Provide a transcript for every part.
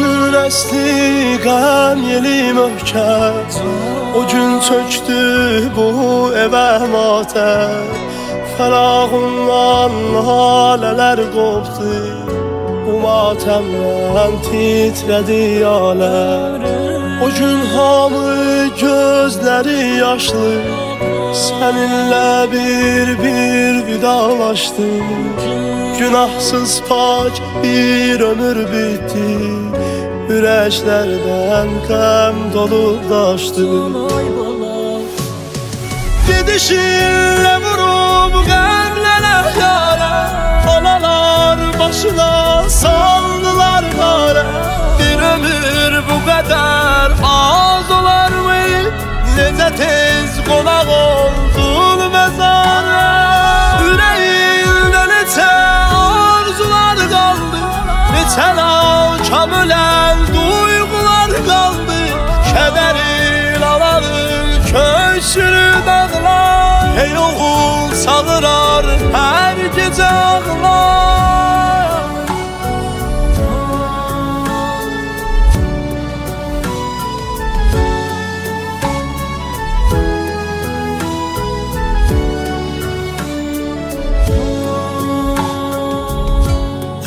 gün əsli qəm yeli möhkəm, o gün çöktü bu evə matəm. Fərağından halələr qopdu, bu matəmdən titrədi aləm. O gün hamı gözləri yaşlı, səninlə bir vidalaşdı. Günahsız pak bir ömür bitti, ürəklərdən qəm dolu daşdı. Gidişinlə vurub qəlblərə yara, analar başına saldılar qara. Bir ömür bu qədər az olarmı? Necə tez qonaq oldun məzara. Ürəyində neçə arzular qaldı, neçə nakam ölən duyğular qaldı. Kədərin alanın köksünü dağlar, hey oğul sağırar hər gecə ağlar.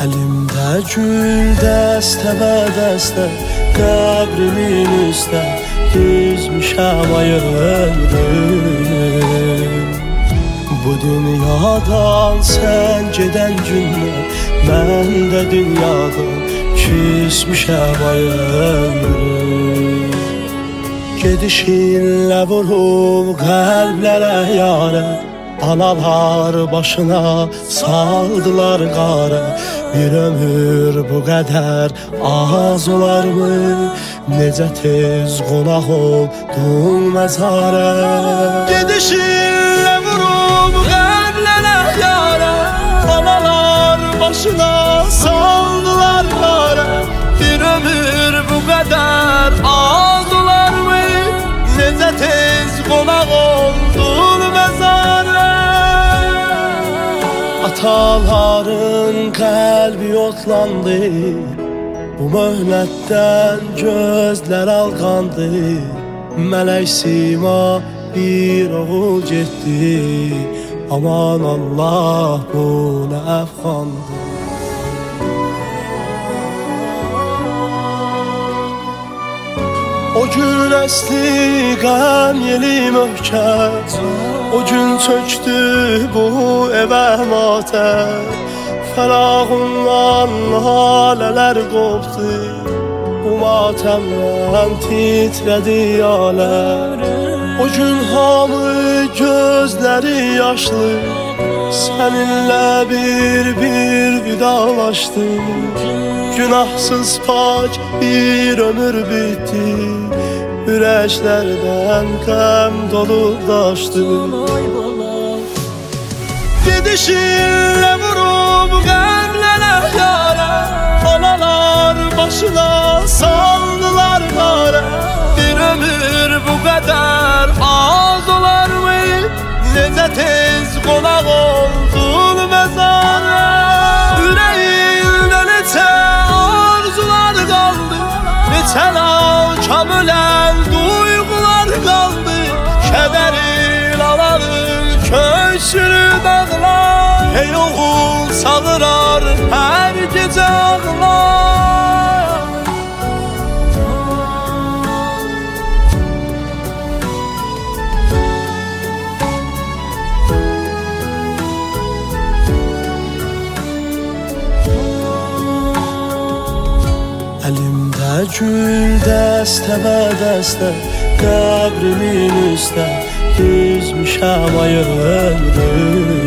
Əlimdə gül dəstə, qəbrimin üstə düzmüşəm ayırım. Bu dünyadan sən gedən gündən, mən də dünyadan küsmüşəm ayırım. Gedişinlə vurub qəlblərə yarə, analar başına saldılar qara. Bir ömür bu qədər az olarmı? Necə tez qonaq oldun məzara. Gedişinlə vurub qəlblərə yara, analar başına saldılar qara. Bir ömür bu qədər az olarmı? Necə tez qonaq oldun məzara. Ataların qəlbi otlandı, bu möhnətdən gözlər alqandı. Mələk sima bir oğul getdi, aman Allah bu nə əfxandı. O gün əsli qəm yeli möhkəm, o gün çöktü bu evə matəm. Fərağından halələr qopdu, bu matəmdən titrədi aləm. O gün hamı gözləri yaşlı, səninlə bir vidalaşdı. Günahsız pak bir ömür bitti, ürəklərdən qəm dolu daşdı. Gedişinlə vurub qəlblərə yara, analar başına saldılar qara. Bir ömür bu qədər az olarmı? Necə tez qonaq oldun məzara. Ürəyində neçə arzular qaldı, neçə nakam ölən duyğular qaldı. Kədərin alanın köksünü dağlar, hey oğul sağırar hər gecə ağlar. Əlimdə gül dəstə, qəbrimin üstə düzmüşəm ayırım.